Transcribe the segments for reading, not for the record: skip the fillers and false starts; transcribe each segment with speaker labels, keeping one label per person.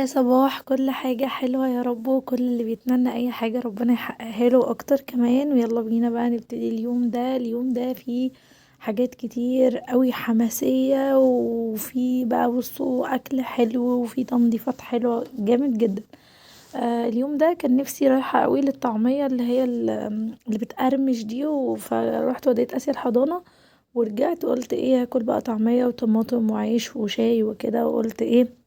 Speaker 1: يا صباح كل حاجة حلوة يا رب، وكل اللي بيتمنى اي حاجة ربنا يحققها له اكتر كمان. ويلا بينا بقى نبتدي اليوم ده فيه حاجات كتير قوي حماسية، وفي بقى بصوا اكل حلو وفي تنظيفات حلوة جامد جدا. اليوم ده كان نفسي رايحة قوي للطعمية اللي هي اللي بتقرمش دي، فروحت وديت اسيا الحضانة ورجعت وقلت ايه، هاكل بقى طعمية وطماطم وعيش وشاي وكده، وقلت ايه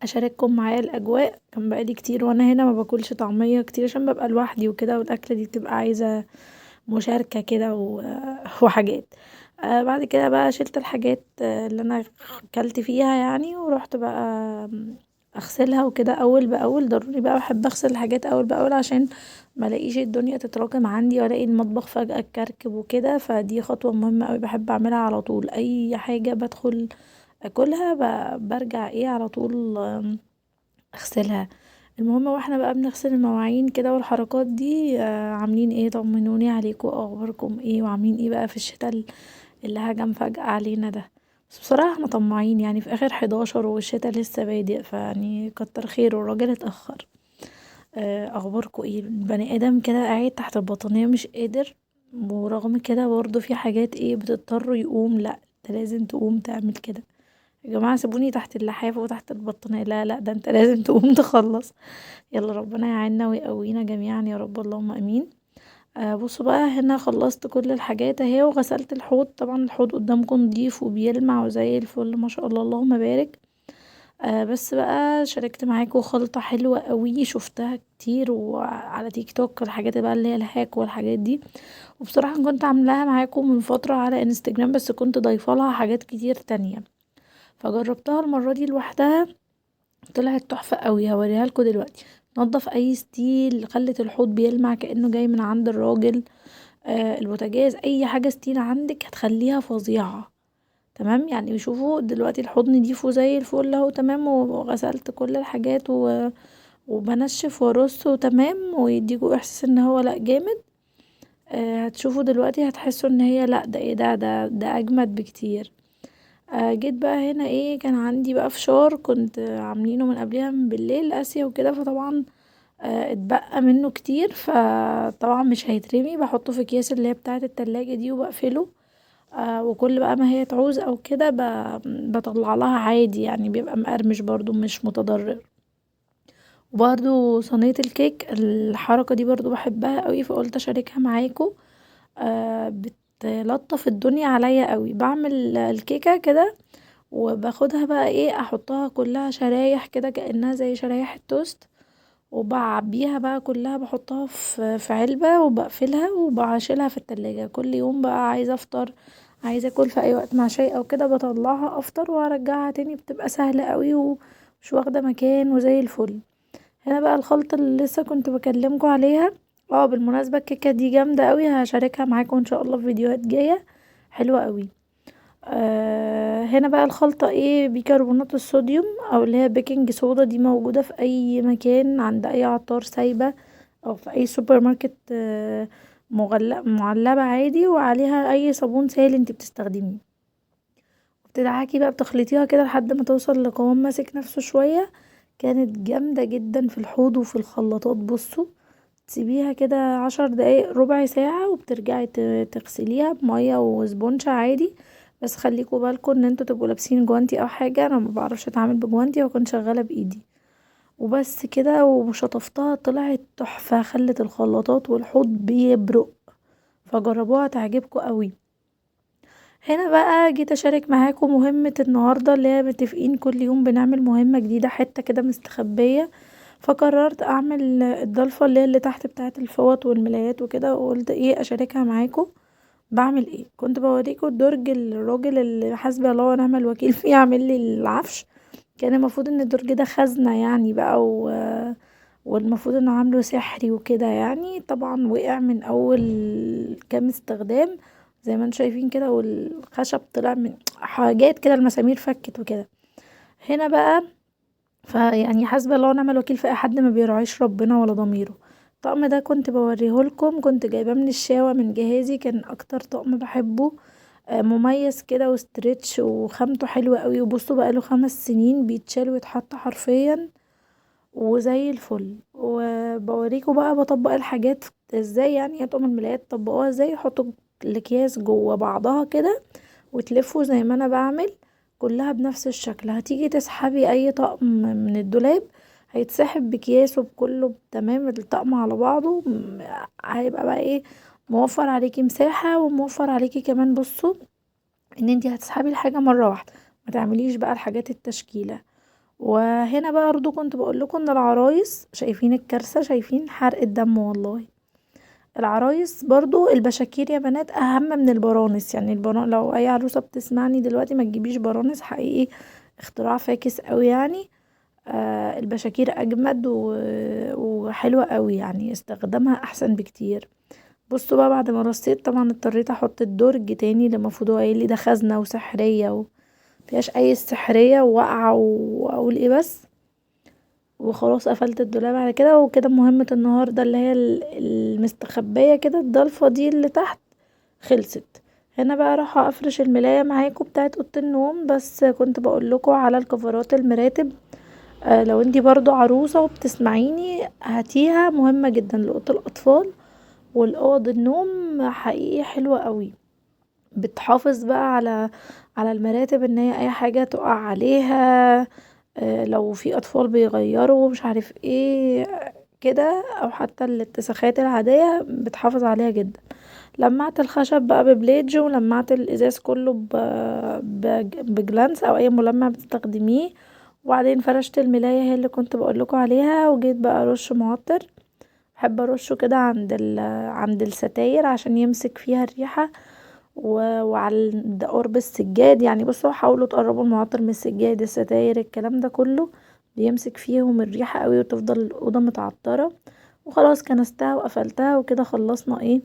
Speaker 1: اشارككم معايا الاجواء. كان بقالي كتير وانا هنا ما باكلش طعميه كتير عشان ببقى لوحدي وكده، والاكله دي بتبقى عايزه مشاركه كده وحاجات. بعد كده بقى شلت الحاجات اللي انا اكلت فيها يعني، ورحت بقى اغسلها وكده اول باول. ضروري بقى بحب اغسل الحاجات اول باول عشان ما الاقيش الدنيا تتراكم عندي والاقي المطبخ فجأة اتكركب وكده. فدي خطوة مهمة قوي بحب اعملها على طول. اي حاجة بدخل اكلها برجع ايه على طول اغسلها. المهم واحنا بقى بنغسل المواعين كده والحركات دي، عاملين ايه؟ طمنوني عليكم، اخباركم ايه؟ وعاملين ايه بقى في الشتاء اللي هجم فجأة علينا ده؟ بس بصراحة احنا طماعين يعني، في اخر 11 والشتاء لسه بادئ، فيعني كتر خير والراجل اتأخر. اخباركم ايه؟ البني ادم كده قاعد تحت البطانية مش قادر، ورغم كده برضه في حاجات ايه بتضطر يقوم. لا انت لازم تقوم تعمل كده. يا جماعة سيبوني تحت اللحاف وتحت البطانية، لا لا ده انت لازم تقوم تخلص. يلا ربنا يعيننا ويقوينا جميعا يا رب، اللهم امين. بصوا بقى هنا خلصت كل الحاجات اهي وغسلت الحوض. طبعا الحوض قدامكم نضيف وبيلمع وزي الفل ما شاء الله اللهم بارك. بس بقى شاركت معاكم خلطة حلوة قوي شفتها كتير وعلى تيك توك، الحاجات بقى اللي هي الهاك والحاجات دي. وبصراحة كنت عاملاها معاكم من فترة على انستجرام، بس كنت ضايفة لها حاجات كتير تانية، فجربتها المرة دي لوحدها طلعت تحفة قوي. هوريها لكم دلوقتي. نضف اي ستيل، خلت الحوض بيلمع كأنه جاي من عند الراجل. البوتاجاز، اي حاجة ستيل عندك هتخليها فظيعة. تمام يعني. شوفوا دلوقتي الحوض نضيفه زي الفل اهو، تمام. وغسلت كل الحاجات وبنشف وارص وتمام، ويديكوا احساس ان هو لا جامد. هتشوفوا دلوقتي هتحسوا ان هي لا ده ايه ده اجمد بكتير. جيت بقى هنا ايه، كان عندي بقى فشار كنت عاملينه من قبلها من بالليل اسيا وكده، فطبعا اتبقى منه كتير، فطبعا مش هيترمي. بحطه في اكياس اللي هي بتاعه التلاجة دي وبقفله. وكل بقى ما هي تعوز او كده بطلع لها عادي يعني، بيبقى مقرمش برضو مش متضرر. وبرضو صينية الكيك الحركة دي برضو بحبها قوي، فقلت اشاركها معاكم. بتلطف الدنيا عليا قوي. بعمل الكيكة كده وباخدها بقى ايه، احطها كلها شرايح كده كأنها زي شرايح التوست، وبعبيها بقى كلها، بحطها في علبة وبقفلها وبشيلها في التلاجة. كل يوم بقى عايزة افطر، عايزة اكل في اي وقت مع شاي او كده، بطلعها افطر وارجعها تاني. بتبقى سهلة قوي ومش واخدة مكان وزي الفل. هنا بقى الخلطة اللي لسه كنت بكلمكم عليها. اه بالمناسبة الكيكة دي جامدة قوي، هشاركها معاكم ان شاء الله في فيديوهات جاية حلوة قوي. هنا بقى الخلطة ايه، بيكربونات الصوديوم او اللي هي بيكنج صودا. دي موجودة في اي مكان عند اي عطار سايبة، او في اي سوبر ماركت معلبة عادي، وعليها اي صابون سائل انت بتستخدميه. وبتدعكي بقى بتخلطيها كده لحد ما توصل لقوام ماسك نفسه شوية. كانت جامدة جدا في الحوض وفي الخلاطات. بصوا تسيبيها كده 10 دقايق ربع ساعة، وبترجعي تغسليها بمية وسبونشة عادي. بس خليكوا بالكوا ان انتوا تبقوا لابسين جوانتي او حاجة. انا ما بعرفش اتعامل بجوانتي وكنت شغالة بايدي وبس كده، وشطفتها طلعت تحفة، خلت الخلاطات والحوض بيبرق. فجربوها تعجبكوا قوي. هنا بقى جيت اشارك معاكم مهمة النهاردة، اللي هي متفقين كل يوم بنعمل مهمة جديدة، حتة كده مستخبية. فقررت اعمل الضلفة اللي هي اللي تحت بتاعة الفوط والملايات وكده، وقلت ايه اشاركها معاكم. بعمل ايه؟ كنت بوريكم الدرج الراجل اللي حسبي الله ونعم الوكيل فيه يعمل لي العفش. كان المفروض ان الدرج ده خزنة يعني بقى والمفروض انه عامله سحري وكده يعني. طبعا وقع من اول كام استخدام زي ما انتم شايفين كده، والخشب طلع من حاجات كده، المسامير فكت وكده. هنا بقى فيعني حسبي الله ونعم الوكيل في اي حد ما بيراعيش ربنا ولا ضميره. الطقم ده كنت بوريهولكم، كنت جايباه من الشاوة من جهازي، كان اكتر طقم بحبه. مميز كده وستريتش وخامته حلوة قوي. وبصوا بقاله 5 سنين بيتشال ويتحط حرفيا وزي الفل. وبوريكم بقى بطبق الحاجات ازاي، يعني يا طقم الملايات طبقوها ازاي. يحطوا الاكياس جوه بعضها كده وتلفوا زي ما انا بعمل كلها بنفس الشكل. هتيجي تسحبي اي طقم من الدولاب هيتسحب بكياسه بكله تمام الطقم على بعضه. هيبقى بقى ايه، موفر عليكي مساحة وموفر عليكي كمان. بصوا ان انتي هتسحبي الحاجة مرة واحدة، ما تعمليش بقى الحاجات التشكيلة. وهنا بقى برضو كنت بقول لكم ان العرايس شايفين الكارثة، شايفين حرق الدم والله. العرايس برضو البشاكير يا بنات اهم من البرانس. يعني لو اي عروسة بتسمعني دلوقتي ما تجيبيش برانس حقيقي، اختراع فاكس قوي يعني. البشاكير اجمد وحلوة قوي يعني، استخدامها احسن بكتير. بصوا بقى بعد ما رصيت طبعا اضطريت احط الدرج تاني اللي المفروض هو قايل لي ده خزنة وسحرية ومفيهاش اي سحرية وواقعة واقول ايه بس. وخلاص قفلت الدولاب على كده. وكده مهمة النهاردة اللي هي المستخبية كده الضلفة دي اللي تحت خلصت. هنا بقى راح افرش الملاية معاكم بتاعت اوضة النوم. بس كنت بقول لكم على الكفرات المراتب، لو انتي برضو عروسة وبتسمعيني هاتيها، مهمة جدا لأوضة الأطفال والأوض النوم. حقيقي حلوة قوي، بتحافظ بقى على المراتب ان هي اي حاجة تقع عليها. لو في اطفال بيغيروا مش عارف ايه كده، او حتى الاتساخات العادية بتحافظ عليها جدا. لمعت الخشب بقى ببليدج، ولمعت الازاز كله بجلانس او اي ملمع بتستخدميه. وبعدين فرشت الملاية هي اللي كنت بقولكوا عليها، وجيت بقى ارش معطر. بحب ارشه كده عند الستاير عشان يمسك فيها الريحة. وعلى قرب السجاد. يعني بصوا حاولوا تقربوا المعطر من السجاد، الستاير، الكلام ده كله بيمسك فيهم الريحة قوي وتفضل الأوضة متعطرة. وخلاص كنستها وقفلتها وكده خلصنا ايه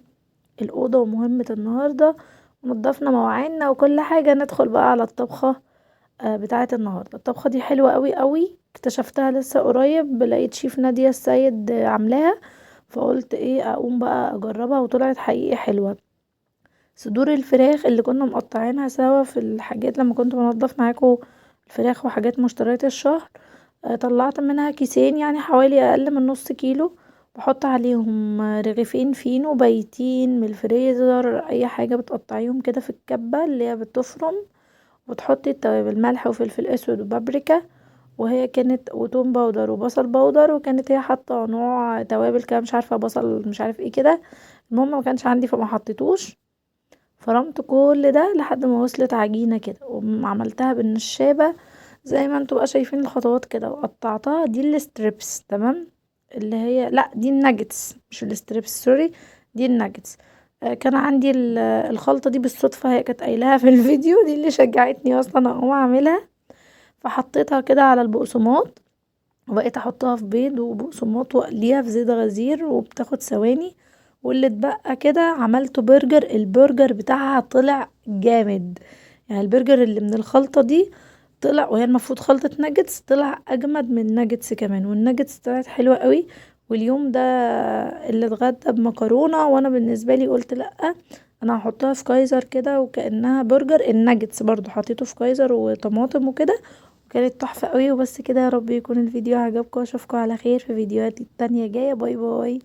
Speaker 1: الأوضة ومهمة النهاردة. ونضفنا مواعيننا وكل حاجة. ندخل بقى على الطبخة بتاعة النهاردة. الطبخة دي حلوة قوي قوي، اكتشفتها لسه قريب، لقيت شيف نادية السيد عاملاها، فقلت ايه اقوم بقى اجربها وطلعت حقيقي حلوة. صدور الفراخ اللي كنا مقطعينها سوا في الحاجات لما كنت بنضف معاكم الفراخ وحاجات مشتريات الشهر، طلعت منها كيسين يعني حوالي اقل من نص كيلو. بحط عليهم رغيفين فينو بايتين من الفريزر، اي حاجة بتقطعيهم كده في الكبة اللي هي بتفرم، وتحطي التوابل ملح وفلفل اسود وبابريكا. وهي كانت وتوم باودر وبصل باودر، وكانت هي حاطه نوع توابل كده مش عارفه بصل مش عارف ايه كده. المهم ما كانش عندي فما حطيتوش. فرمت كل ده لحد ما وصلت عجينة كده، وعملتها بالنشابة زي ما انتوا بقى شايفين الخطوات كده، وقطعتها. دي الستريبس تمام، اللي هي لا دي الناجتس مش الستريبس، سوري، دي الناجتس. كان عندي الخلطة دي بالصدفة، هي كانت قايلاها في الفيديو، دي اللي شجعتني اصلا اقوم اعملها. فحطيتها كده على البقسماط، وبقيت احطها في بيض وبقسماط واقليها في زيت غزير وبتاخد ثواني. واللي اتبقى كده عملته برجر. البرجر بتاعها طلع جامد، يعني البرجر اللي من الخلطة دي طلع، وهي المفروض خلطة ناجتس، طلع اجمد من ناجتس كمان. والناجتس طلعت حلوة قوي. واليوم ده اللي اتغدى بمكرونة، وانا بالنسبة لي قلت لأ، انا هحطها في كايزر كده وكأنها برجر. الناجتس برضو حطيته في كايزر وطماطم وكده، كانت تحفة قوي. وبس كده، يا رب يكون الفيديو عجبكم، اشوفكم على خير في فيديوهات تانية جاية. باي باي.